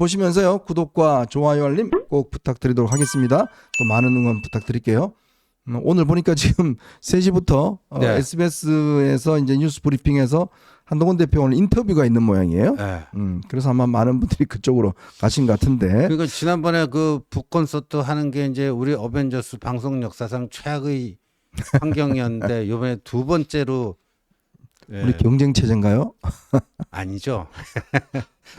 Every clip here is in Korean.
보시면서요 구독과 좋아요 알림 꼭 부탁드리도록 하겠습니다. 또 많은 응원 부탁드릴게요. 오늘 보니까 지금 3시부터 네. SBS에서 이제 뉴스 브리핑에서 한동훈 대표 오늘 인터뷰가 있는 모양이에요. 네. 그래서 아마 많은 분들이 그쪽으로 가신 것 같은데. 그러니까 지난번에 그 북콘서트 하는 게 이제 우리 어벤져스 방송 역사상 최악의 환경이었는데 이번에 두 번째로 우리 경쟁 체제인가요? 아니죠.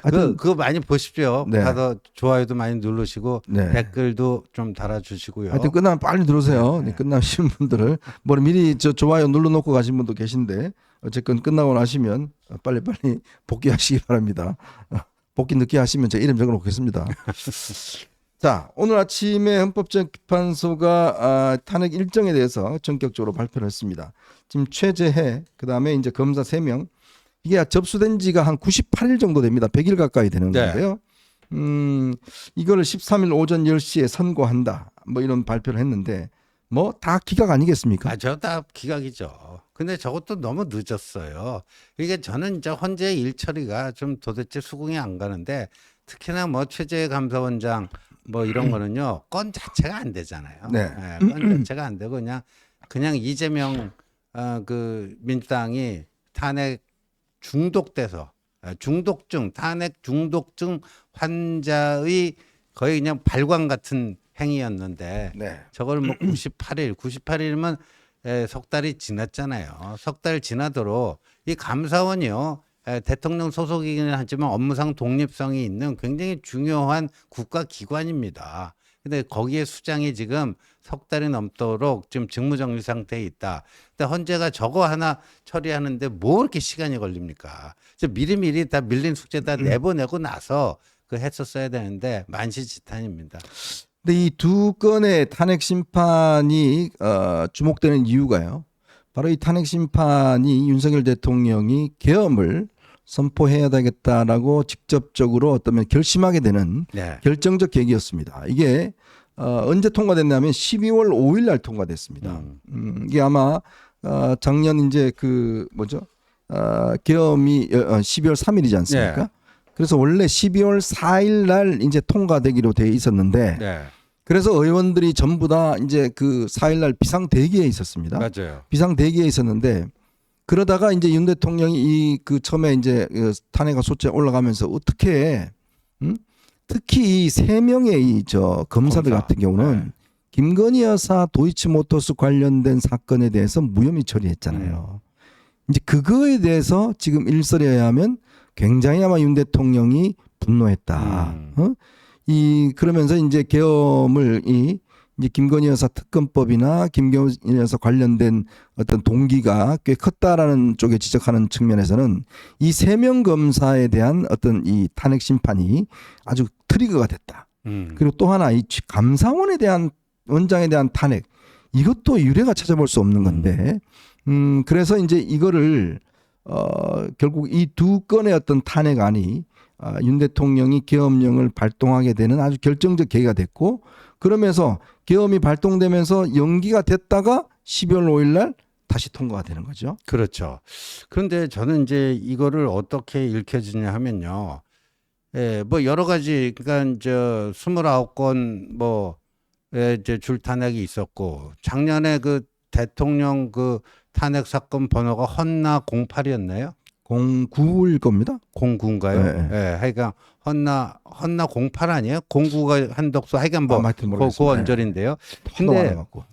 하여튼 그거 많이 보십시오. 네. 가서 좋아요도 많이 누르시고 네. 댓글도 좀 달아주시고요. 하여튼 끝나면 빨리 들어오세요. 네. 끝나신 분들을 뭐 미리 좋아요 눌러놓고 가신 분도 계신데 어쨌건 끝나고 나시면 빨리빨리 복귀하시기 바랍니다. 복귀 늦게 하시면 제 이름 적어놓겠습니다. 자, 오늘 아침에 헌법재판소가 탄핵 일정에 대해서 전격적으로 발표를 했습니다. 지금 최재해, 그 다음에 이제 검사 3명, 이게 접수된 지가 한 98일 정도 됩니다. 100일 가까이 되는 네. 건데요. 이거를 13일 오전 10시에 선고한다. 뭐 이런 발표를 했는데 뭐 다 기각 아니겠습니까? 저 다 기각이죠. 근데 저것도 너무 늦었어요. 이게 저는 이제 헌재 일 처리가 좀 도대체 수긍이 안 가는데 특히나 뭐 최재해 감사원장 뭐 이런 거는요 건 자체가 안 되잖아요. 네. 건 자체가 안 되고 그냥 이재명 그 민주당이 탄핵 중독돼서 중독증 탄핵 중독증 환자의 거의 그냥 발광 같은 행위였는데 네. 저걸 뭐 98일이면 석 달이 지났잖아요. 석 달 지나도록 이 감사원이요. 대통령 소속이기는 하지만 업무상 독립성이 있는 굉장히 중요한 국가기관입니다. 근데 거기에 수장이 지금 석 달이 넘도록 지금 직무정지 상태에 있다. 근데 헌재가 저거 하나 처리하는데 뭐 이렇게 시간이 걸립니까? 미리미리 다 밀린 숙제 다 내보내고 나서 그 했었어야 되는데 만시지탄입니다. 근데 이 두 건의 탄핵 심판이 주목되는 이유가요. 바로 이 탄핵 심판이 윤석열 대통령이 계엄을 선포해야 되겠다라고 직접적으로 어쩌면 결심하게 되는 네. 결정적 계기였습니다. 이게 언제 통과됐냐면 12월 5일 날 통과됐습니다. 이게 아마 작년 이제 그 뭐죠? 계엄이 12월 3일이지 않습니까? 네. 그래서 원래 12월 4일 날 이제 통과되기로 돼 있었는데 네. 그래서 의원들이 전부 다 이제 그 4일 날 비상 대기에 있었습니다. 맞아요. 비상 대기에 있었는데 그러다가 이제 윤 대통령이 이 그 처음에 이제 탄핵 소추에 올라가면서 어떻게 특히 이 3명의 이 검사들 같은 경우는 네. 김건희 여사 도이치모터스 관련된 사건에 대해서 무혐의 처리했잖아요. 이제 그거에 대해서 지금 일설에 의하면 굉장히 아마 윤 대통령이 분노했다. 그러면서 이제 계엄을 이제 김건희 여사 특검법이나 김건희 여사 관련된 어떤 동기가 꽤 컸다라는 쪽에 지적하는 측면에서는 이 3명 검사에 대한 어떤 이 탄핵 심판이 아주 트리거가 됐다. 그리고 또 하나 이 감사원에 대한 원장에 대한 탄핵 이것도 유례가 찾아볼 수 없는 건데 그래서 이제 이거를 결국 이 두 건의 어떤 탄핵안이 윤 대통령이 계엄령을 발동하게 되는 아주 결정적 계기가 됐고 그러면서 계엄이 발동되면서 연기가 됐다가 12월 5일 날 다시 통과가 되는 거죠. 그렇죠. 그런데 저는 이제 이거를 어떻게 읽혀지냐 하면요. 뭐 여러 가지 그러니까 저 29건 뭐 이제 줄 탄핵이 있었고 작년에 그 대통령 그 탄핵 사건 번호가 헌나 08이었나요? 09일 겁니다. 09인가요? 네. 예, 하여간 헌나 08 아니에요? 09가 한덕수 하여간 뭐 하여튼 그 모르겠습니다. 언저리인데요. 하도 많아갖고.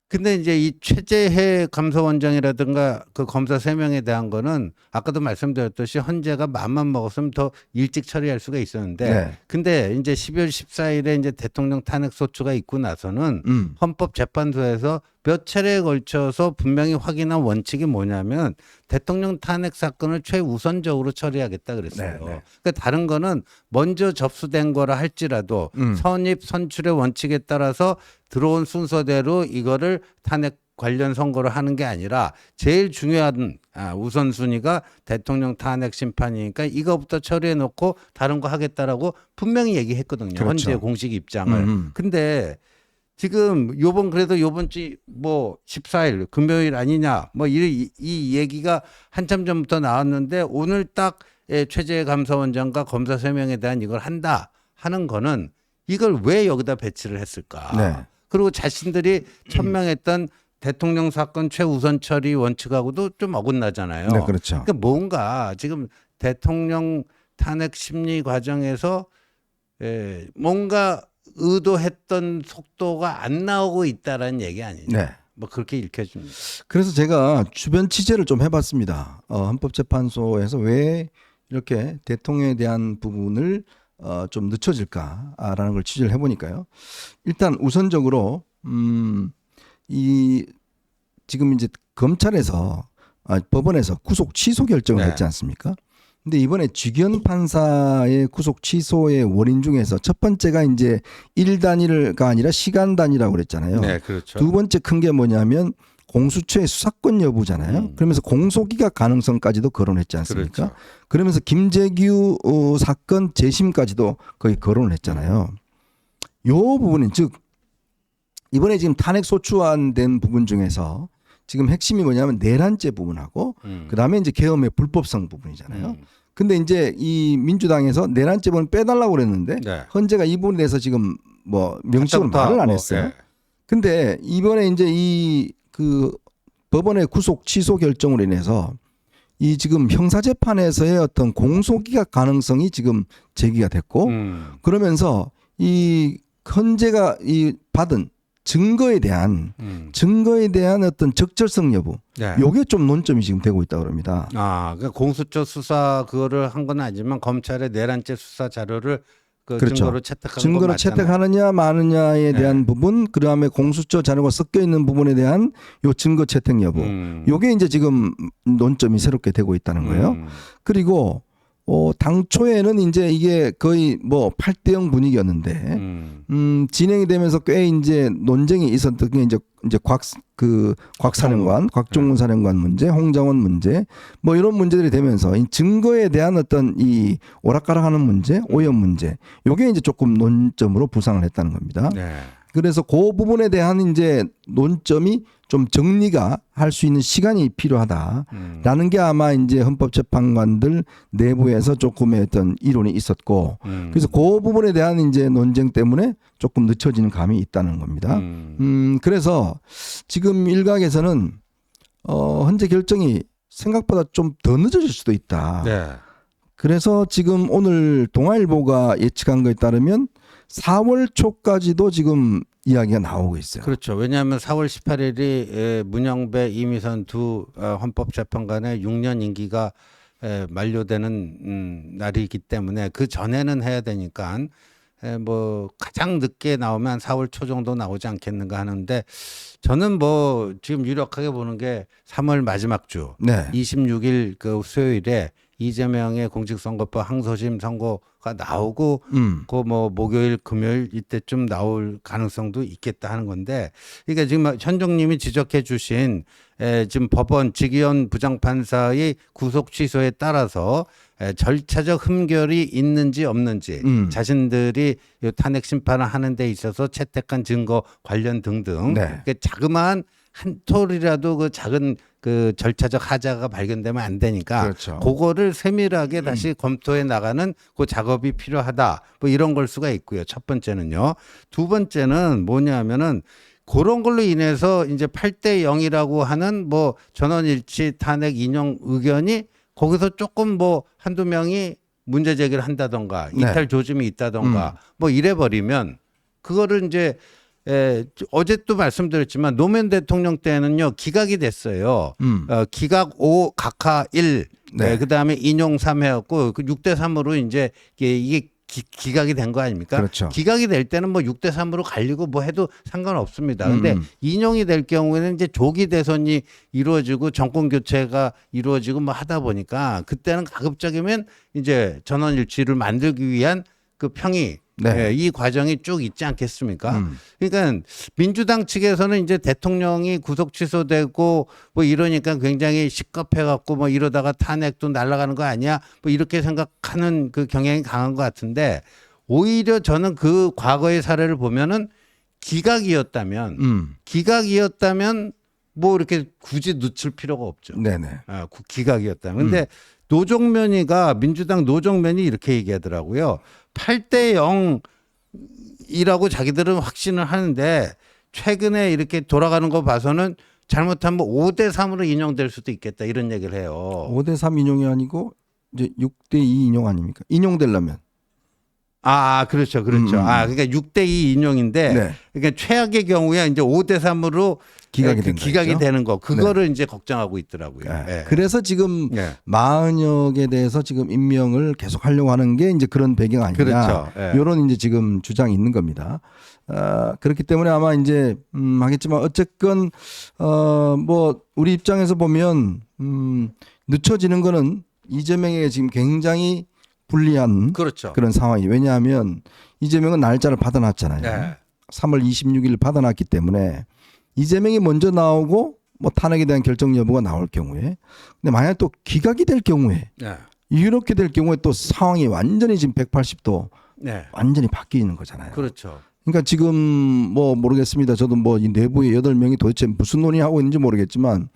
근데 이제 이 최재해 감사원장이라든가 그 검사 3명에 대한 거는 아까도 말씀드렸듯이 헌재가 마음만 먹었으면 더 일찍 처리할 수가 있었는데 네. 근데 이제 12월 14일에 이제 대통령 탄핵 소추가 있고 나서는 헌법재판소에서 몇 차례에 걸쳐서 분명히 확인한 원칙이 뭐냐면 대통령 탄핵 사건을 최우선적으로 처리하겠다 그랬어요. 네, 네. 그러니까 다른 거는 먼저 접수된 거라 할지라도 선입 선출의 원칙에 따라서 들어온 순서대로 이거를 탄핵 관련 선거를 하는 게 아니라 제일 중요한 우선순위가 대통령 탄핵 심판이니까 이거부터 처리해 놓고 다른 거 하겠다라고 분명히 얘기했거든요. 그렇죠. 헌재 공식 입장을. 근데 지금 그래도 요번 주 뭐 14일 금요일 아니냐 뭐 이 얘기가 한참 전부터 나왔는데 오늘 딱 최재 감사원장과 검사 3명에 대한 이걸 한다 하는 거는 이걸 왜 여기다 배치를 했을까? 네. 그리고 자신들이 천명했던 대통령 사건 최우선 처리 원칙하고도 좀 어긋나잖아요. 네, 그렇죠. 그러니까 뭔가 지금 대통령 탄핵 심리 과정에서 뭔가 의도했던 속도가 안 나오고 있다라는 얘기 아니죠. 네. 뭐 그렇게 읽혀집니다. 그래서 제가 주변 취재를 좀 해봤습니다. 헌법재판소에서 왜 이렇게 대통령에 대한 부분을 좀 늦춰질까라는 걸 취재를 해보니까요. 일단 우선적으로 이 지금 이제 검찰에서 법원에서 구속 취소 결정을 네. 했지 않습니까? 근데 이번에 쥐견 판사의 구속 취소의 원인 중에서 첫 번째가 이제 일 단위가 아니라 시간 단위라고 그랬잖아요. 네, 그렇죠. 두 번째 큰 게 뭐냐면 공수처의 수사권 여부잖아요. 그러면서 공소기각 가능성까지도 거론했지 않습니까? 그렇죠. 그러면서 김재규 사건 재심까지도 거의 거론을 했잖아요. 요 부분은 즉 이번에 지금 탄핵 소추안된 부분 중에서 지금 핵심이 뭐냐면 내란죄 부분하고 그다음에 이제 계엄의 불법성 부분이잖아요. 근데 이제 이 민주당에서 내란죄 부분 빼달라고 그랬는데 네. 헌재가 이 부분에 대해서 지금 뭐 명시적으로 말을 안 했어요. 네. 근데 이번에 이제 이 그 법원의 구속 취소 결정으로 인해서 이 지금 형사재판에서의 어떤 공소기각 가능성이 지금 제기가 됐고 그러면서 이 헌재가 이 받은 증거에 대한 어떤 적절성 여부 네. 요게 좀 논점이 지금 되고 있다고 합니다. 그러니까 공수처 수사 그거를 한 건 아니지만 검찰의 내란죄 수사 자료를 그 그렇죠. 증거로 채택한 증거로 건 맞잖아요. 채택하느냐 마느냐에 대한 부분, 그다음에 공수처 자료가 섞여 있는 부분에 대한 요 증거 채택 여부. 요게 이제 지금 논점이 새롭게 되고 있다는 거예요. 그리고 당초에는 이제 이게 거의 뭐 8대0 분위기였는데 진행이 되면서 꽤 이제 논쟁이 있었던 게 이제 곽 사령관, 곽종문 사령관 문제, 홍장원 문제 뭐 이런 문제들이 되면서 이 증거에 대한 어떤 이 오락가락하는 문제, 오염 문제 요게 이제 조금 논점으로 부상을 했다는 겁니다. 네. 그래서 그 부분에 대한 이제 논점이 좀 정리가 할 수 있는 시간이 필요하다라는 게 아마 이제 헌법재판관들 내부에서 조금의 어떤 이론이 있었고 그래서 그 부분에 대한 이제 논쟁 때문에 조금 늦춰지는 감이 있다는 겁니다. 그래서 지금 일각에서는 헌재 결정이 생각보다 좀 더 늦어질 수도 있다. 네. 그래서 지금 오늘 동아일보가 예측한 거에 따르면 4월 초까지도 지금 이야기가 나오고 있어요. 그렇죠. 왜냐하면 4월 18일이 문영배, 이미선 두 헌법재판관의 6년 임기가 만료되는 날이기 때문에 그 전에는 해야 되니까 뭐 가장 늦게 나오면 4월 초 정도 나오지 않겠는가 하는데 저는 뭐 지금 유력하게 보는 게 3월 마지막 주 네. 26일 그 수요일에 이재명의 공직선거법 항소심 선고가 나오고 그 뭐 목요일 금요일 이때쯤 나올 가능성도 있겠다 하는 건데 그러니까 지금 현종님이 지적해 주신 지금 법원 직위원 부장판사의 구속 취소에 따라서 절차적 흠결이 있는지 없는지 자신들이 이 탄핵 심판을 하는 데 있어서 채택한 증거 관련 등등 네. 그러니까 자그마한 한 톨이라도 그 작은 그 절차적 하자가 발견되면 안 되니까 그렇죠. 그거를 세밀하게 다시 검토해 나가는 그 작업이 필요하다. 뭐 이런 걸 수가 있고요. 첫 번째는요. 두 번째는 뭐냐면은 그런 걸로 인해서 이제 8대 0이라고 하는 뭐 전원일치 탄핵 인용 의견이 거기서 조금 뭐 한두 명이 문제 제기를 한다던가 네. 이탈 조짐이 있다던가 뭐 이래 버리면 그거를 이제 어제 또 말씀드렸지만 노무현 대통령 때는요 기각이 됐어요. 기각 5 각하 1 네. 그다음에 인용 3 해갖고 그 6대 3으로 이제 이게 기각이 된 거 아닙니까? 그렇죠. 기각이 될 때는 뭐 6대 3으로 갈리고 뭐 해도 상관없습니다. 근데 인용이 될 경우에는 이제 조기 대선이 이루어지고 정권 교체가 이루어지고 뭐 하다 보니까 그때는 가급적이면 이제 전원일치를 만들기 위한 그 평이 네. 이 과정이 쭉 있지 않겠습니까? 그러니까 민주당 측에서는 이제 대통령이 구속 취소되고 뭐 이러니까 굉장히 시급해갖고 뭐 이러다가 탄핵도 날아가는 거 아니야? 뭐 이렇게 생각하는 그 경향이 강한 것 같은데 오히려 저는 그 과거의 사례를 보면은 기각이었다면 뭐 이렇게 굳이 늦출 필요가 없죠. 네네. 기각이었다면. 근데 노종면이가 민주당 노종면이 이렇게 얘기하더라고요. 8대 0이라고 자기들은 확신을 하는데 최근에 이렇게 돌아가는 거 봐서는 잘못하면 5대 3으로 인용될 수도 있겠다 이런 얘기를 해요. 5대 3 인용이 아니고 이제 6대 2 인용 아닙니까? 인용되려면. 그렇죠. 그러니까 6대 2 인용인데 네. 그러니까 최악의 경우에 이제 5대 3으로 기각이 된다 기각이 했죠? 되는 거 그거를 이제 걱정하고 있더라고요. 네. 예. 그래서 지금 예. 마은혁에 대해서 지금 임명을 계속 하려고 하는 게 이제 그런 배경 아니냐. 그렇죠. 예. 이런 이제 지금 주장이 있는 겁니다. 그렇기 때문에 아마 이제 하겠지만 어쨌건 뭐 우리 입장에서 보면 늦춰지는 거는 이재명에게 지금 굉장히 불리한 그렇죠. 그런 상황이. 왜냐하면 이재명은 날짜를 받아놨잖아요. 네. 3월 26일 받아놨기 때문에 이재명이 먼저 나오고 뭐 탄핵에 대한 결정 여부가 나올 경우에, 근데 만약 또 기각이 될 경우에 네. 이렇게 될 경우에 또 상황이 완전히 지금 180도 네. 완전히 바뀌는 거잖아요. 그렇죠. 그러니까 지금 뭐 모르겠습니다. 저도 뭐 이 내부의 8명이 도대체 무슨 논의하고 있는지 모르겠지만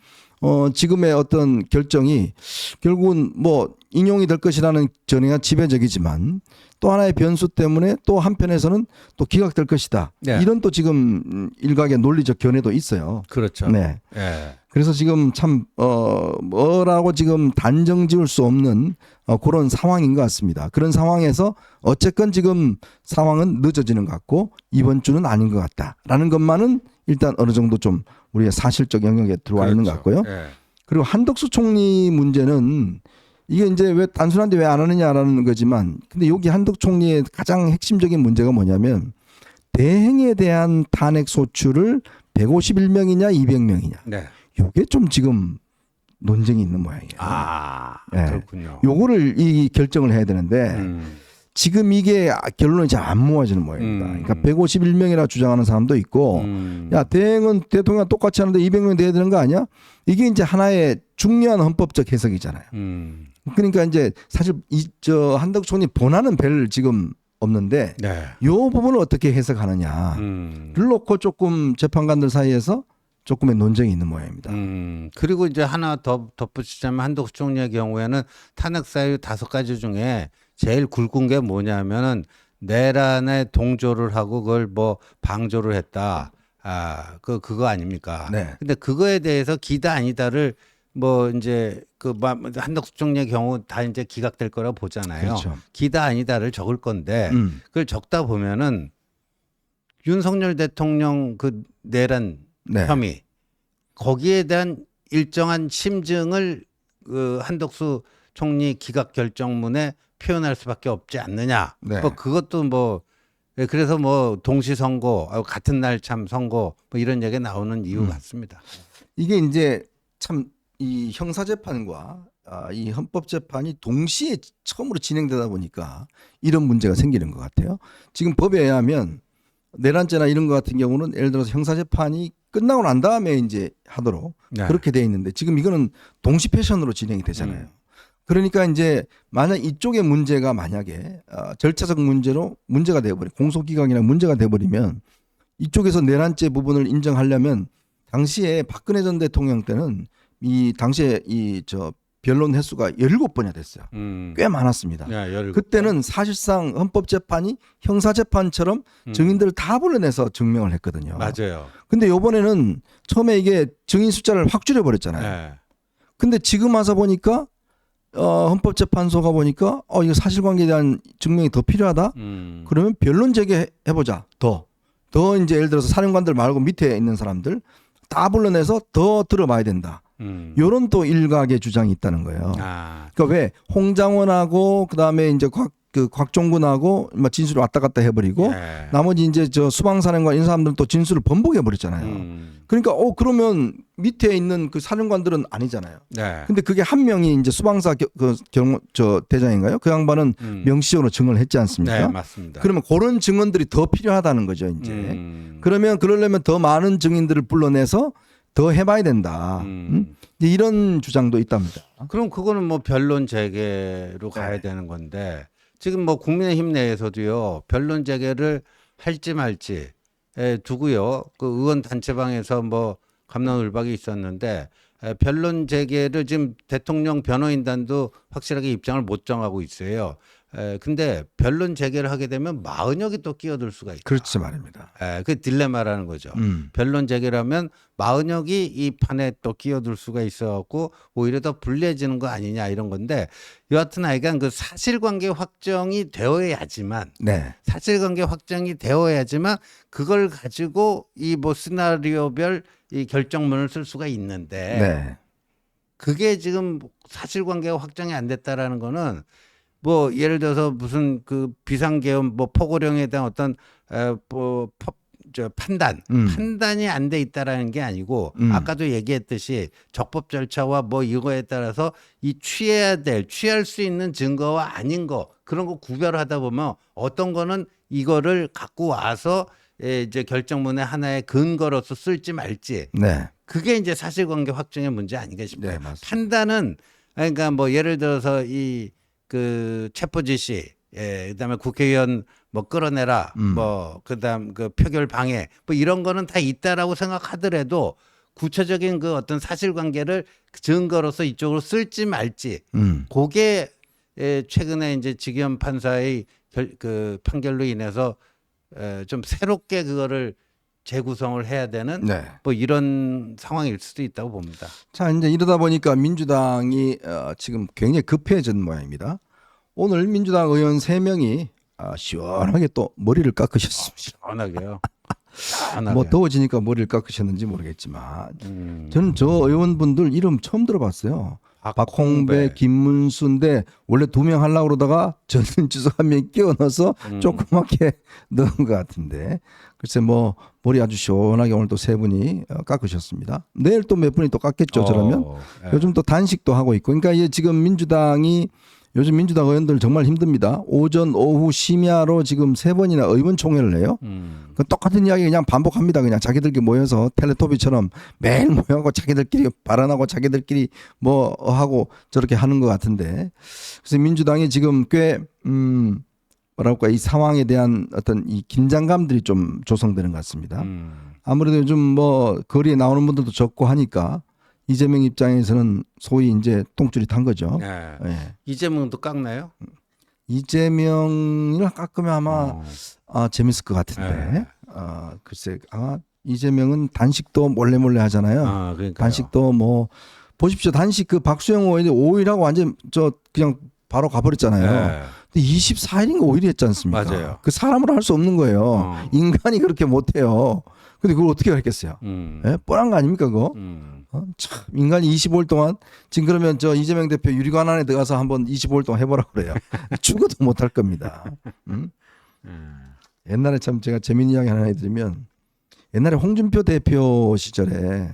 지금의 어떤 결정이 결국은 뭐 인용이 될 것이라는 전해가 지배적이지만 또 하나의 변수 때문에 또 한편에서는 또 기각될 것이다. 네. 이런 또 지금 일각의 논리적 견해도 있어요. 그렇죠. 네. 예. 그래서 지금 참 뭐라고 지금 단정 지을 수 없는 그런 상황인 것 같습니다. 그런 상황에서 어쨌건 지금 상황은 늦어지는 것 같고 이번 주는 아닌 것 같다라는 것만은 일단 어느 정도 좀 우리의 사실적 영역에 들어와 있는 것 같고요. 예. 그리고 한덕수 총리 문제는 이게 이제 왜 단순한데 왜 안 하느냐라는 거지만 근데 여기 한덕 총리의 가장 핵심적인 문제가 뭐냐면 대행에 대한 탄핵 소추를 151명이냐 200명이냐. 네. 요게 좀 지금 논쟁이 있는 모양이에요. 네. 그렇군요. 요거를 이 결정을 해야 되는데 지금 이게 결론이 잘 안 모아지는 모양입니다. 그러니까 151명이라 주장하는 사람도 있고 야 대행은 대통령 똑같이 하는데 200명 돼야 되는 거 아니야? 이게 이제 하나의 중요한 헌법적 해석이잖아요. 그러니까 이제 사실 저 한덕수 총리 본안은 별 지금 없는데 네. 요 부분을 어떻게 해석하느냐를 놓고 조금 재판관들 사이에서 조금의 논쟁이 있는 모양입니다. 그리고 이제 하나 더 덧붙이자면 한덕수 총리의 경우에는 탄핵 사유 5가지 중에 제일 굵은 게 뭐냐면은 내란에 동조를 하고 그걸 뭐 방조를 했다. 그거 아닙니까? 네. 근데 그거에 대해서 기다 아니다를 뭐 이제 그 한덕수 총리의 경우 다 이제 기각될 거라고 보잖아요. 그렇죠. 기다 아니다를 적을 건데 그걸 적다 보면은 윤석열 대통령 그 내란 네. 혐의 거기에 대한 일정한 심증을 그 한덕수 총리 기각 결정문에 표현할 수밖에 없지 않느냐. 네. 뭐 그것도 뭐 그래서 뭐 동시 선고 같은 날 참 선고 뭐 이런 얘기가 나오는 이유 같습니다. 이게 이제 참 이 형사재판과 이 헌법재판이 동시에 처음으로 진행되다 보니까 이런 문제가 생기는 것 같아요. 지금 법에 의하면 내란죄나 이런 것 같은 경우는 예를 들어서 형사재판이 끝나고 난 다음에 이제 하도록 네. 그렇게 돼 있는데 지금 이거는 동시 패션으로 진행이 되잖아요. 그러니까 이제 만약 이쪽의 문제가 만약에 절차적 문제로 문제가 되어버리고 공소기각이나 문제가 되어버리면 이쪽에서 내란죄 부분을 인정하려면 당시에 박근혜 전 대통령 때는 이 당시에 변론 횟수가 17번이나 됐어요. 꽤 많았습니다. 네, 그때는 사실상 헌법재판이 형사재판처럼 증인들을 다 불러내서 증명을 했거든요. 맞아요. 근데 이번에는 처음에 이게 증인 숫자를 확 줄여버렸잖아요. 네. 근데 지금 와서 보니까 헌법재판소가 보니까 이거 사실관계에 대한 증명이 더 필요하다. 그러면 변론 제기해보자. 더 이제 예를 들어서 사령관들 말고 밑에 있는 사람들 다 불러내서 더 들어봐야 된다. 요런 또 일각의 주장이 있다는 거예요. 그러니까 왜 홍장원하고 그다음에 이제 곽종군하고 진술을 왔다 갔다 해버리고 나머지 이제 저 수방사령관 이런 사람들은 또 진술을 번복해 버렸잖아요. 그러니까 그러면 밑에 있는 그 사령관들은 아니잖아요. 네. 근데 그게 한 명이 이제 수방사 대장인가요? 그 양반은 명시적으로 증언을 했지 않습니까? 네, 맞습니다. 그러면 그런 증언들이 더 필요하다는 거죠, 이제. 그러면 그러려면 더 많은 증인들을 불러내서 더 해봐야 된다. 이런 주장도 있답니다. 그럼 그거는 뭐 변론 재개로 가야 되는 건데 지금 뭐 국민의힘 내에서도요 변론 재개를 할지 말지 두고요 그 의원 단체방에서 뭐 감론을박이 있었는데 변론 재개를 지금 대통령 변호인단도 확실하게 입장을 못 정하고 있어요. 근데 변론 재개를 하게 되면 마은혁이 또 끼어들 수가 있다. 그렇지 말입니다. 그 딜레마라는 거죠. 변론 재개라면 마은혁이 이 판에 또 끼어들 수가 있어갖고 오히려 더 불리해지는 거 아니냐 이런 건데 여하튼 하여간 그 사실관계 확정이 되어야지만 네. 사실관계 확정이 되어야지만 그걸 가지고 이 뭐 시나리오별 이 결정문을 쓸 수가 있는데 네. 그게 지금 사실관계가 확정이 안 됐다라는 거는 뭐 예를 들어서 무슨 그 비상계엄 뭐 포고령에 대한 어떤 판단이 안 돼 있다라는 게 아니고 아까도 얘기했듯이 적법 절차와 뭐 이거에 따라서 이 취할 수 있는 증거와 아닌 거 그런 거 구별하다 보면 어떤 거는 이거를 갖고 와서 이제 결정문의 하나의 근거로서 쓸지 말지 네. 그게 이제 사실관계 확정의 문제 아닌가 싶어요. 네, 맞습니다. 판단은 그러니까 뭐 예를 들어서 이 그 체포 지시, 그다음에 국회의원 뭐 끌어내라, 뭐 그다음 그 표결 방해, 뭐 이런 거는 다 있다라고 생각하더라도 구체적인 그 어떤 사실관계를 증거로서 이쪽으로 쓸지 말지, 그게 최근에 이제 직위원 판사의 그 판결로 인해서 좀 새롭게 그거를 재구성을 해야 되는 네. 뭐 이런 상황일 수도 있다고 봅니다. 자, 이제 이러다 보니까 민주당이 지금 굉장히 급해진 모양입니다. 오늘 민주당 의원 3명이 시원하게 또 머리를 깎으셨습니다. 시원하게요. 시원하게. 뭐 더워지니까 머리를 깎으셨는지 모르겠지만 저는 저 의원분들 이름 처음 들어봤어요. 박홍배, 김문수인데 원래 2명 하려고 그러다가 전인주석 1명 끼워 넣어서 조그맣게 넣은 것 같은데 글쎄 뭐 머리 아주 시원하게 오늘 또 3분이 깎으셨습니다. 내일 또 몇 분이 또 깎겠죠. 저러면 요즘 또 단식도 하고 있고 그러니까 이게 지금 요즘 민주당 의원들 정말 힘듭니다. 오전, 오후, 심야로 지금 3번이나 의원총회를 해요. 그 똑같은 이야기 그냥 반복합니다. 그냥 자기들끼리 모여서 텔레토비처럼 매일 모여서 자기들끼리 발언하고 자기들끼리 뭐 하고 저렇게 하는 것 같은데. 그래서 민주당이 지금 꽤 뭐랄까 이 상황에 대한 어떤 이 긴장감들이 좀 조성되는 것 같습니다. 아무래도 요즘 뭐 거리에 나오는 분들도 적고 하니까 이재명 입장에서는 소위 이제 똥줄이 탄 거죠. 네. 예. 이재명도 깎나요? 이재명을 깎으면 아마 재밌을 것 같은데. 글쎄 이재명은 단식도 몰래 하잖아요. 그러니까요. 단식도 뭐 보십시오. 단식 그 박수영 의원이 5일하고 완전 저 그냥 바로 가버렸잖아요. 네. 근데 24일인가 5일이 했지 않습니까? 맞아요. 그 사람으로 할 수 없는 거예요. 인간이 그렇게 못해요. 근데 그걸 어떻게 하겠어요? 예? 뻔한 거 아닙니까 그거? 참 인간이 25일 동안 지금 그러면 저 이재명 대표 유리관 안에 들어가서 한번 25일 동안 해보라 그래요. 죽어도 못할 겁니다. 옛날에 참 제가 재밌는 이야기 하나 해드리면 옛날에 홍준표 대표 시절에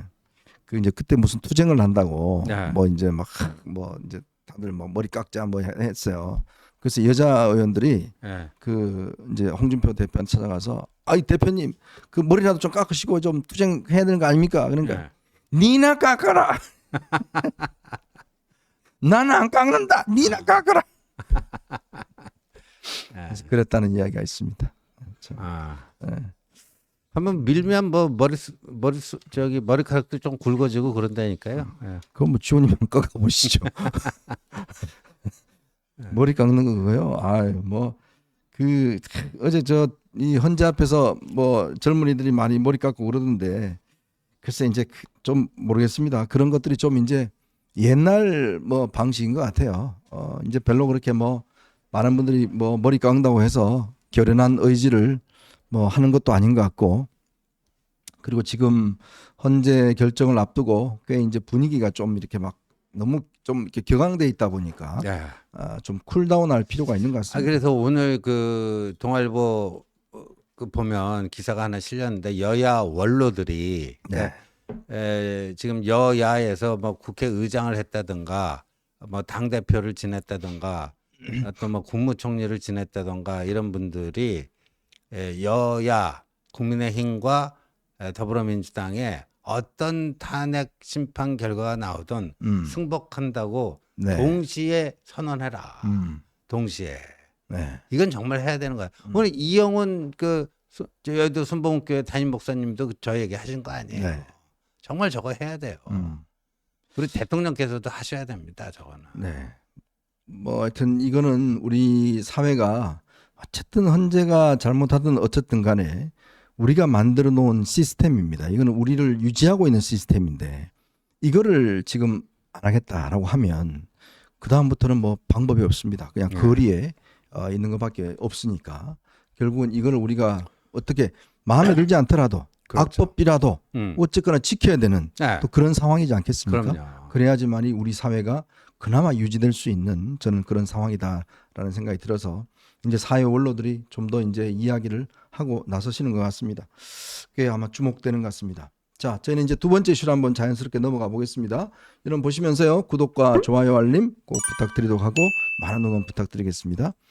그 이제 그때 무슨 투쟁을 한다고 네. 뭐 이제 막 뭐 이제 다들 뭐 머리 깎자 뭐 했어요. 그래서 여자 의원들이 네. 그 이제 홍준표 대표한테 찾아가서 아이 대표님 그 머리라도 좀 깎으시고 좀 투쟁해야 되는 거 아닙니까? 그러니까 니나 깎아라. 나는 안 깎는다. 니나 깎아라. 그래서 그랬다는 이야기가 있습니다. 참. 한번 밀면 뭐 머리카락도 좀 굵어지고 그런다니까요. 그건 뭐 지원이면 깎아 보시죠. 머리 깎는 거 그거요. 뭐 그 어제 저 이 헌재 앞에서 뭐 젊은이들이 많이 머리 깎고 그러던데 글쎄 이제 좀 모르겠습니다. 그런 것들이 좀 이제 옛날 뭐 방식인 것 같아요. 이제 별로 그렇게 뭐 많은 분들이 뭐 머리 깎는다고 해서 결연한 의지를 뭐 하는 것도 아닌 것 같고 그리고 지금 헌재 결정을 앞두고 꽤 이제 분위기가 좀 이렇게 막 너무 좀 이렇게 격앙돼 있다 보니까 좀 쿨다운할 필요가 있는 것 같습니다. 그래서 오늘 그 동아일보 그 보면 기사가 하나 실렸는데 여야 원로들이 지금 여야에서 뭐 국회의장을 했다든가 뭐 당 대표를 지냈다든가 또 뭐 국무총리를 지냈다든가 이런 분들이 여야 국민의힘과 더불어민주당에 어떤 탄핵 심판 결과가 나오든 승복한다고 동시에 선언해라. 동시에. 이건 정말 해야 되는 거야. 오늘 이영훈 그 여의도 순복음교회 담임 목사님도 저 얘기 하신 거 아니에요. 정말 저거 해야 돼요. 우리 대통령께서도 하셔야 됩니다. 저거는. 네. 뭐 하여튼 이거는 우리 사회가 어쨌든 헌재가 잘못하든 어쨌든 간에 우리가 만들어 놓은 시스템입니다. 이거는 우리를 유지하고 있는 시스템인데 이거를 지금 안 하겠다라고 하면 그 다음부터는 뭐 방법이 없습니다. 그냥 네. 거리에 있는 것밖에 없으니까 결국은 이거를 우리가 어떻게 마음에 들지 않더라도 그렇죠. 악법이라도 어쨌거나 지켜야 되는 네. 또 그런 상황이지 않겠습니까? 그럼요. 그래야지만이 우리 사회가 그나마 유지될 수 있는 저는 그런 상황이다라는 생각이 들어서 이제 사회 원로들이 좀 더 이제 이야기를 하고 나서시는 것 같습니다. 그게 아마 주목되는 것 같습니다. 자, 저희는 이제 두 번째 이슈로 한번 자연스럽게 넘어가 보겠습니다. 여러분 보시면서요 구독과 좋아요 알림 꼭 부탁드리도록 하고 많은 응원 부탁드리겠습니다.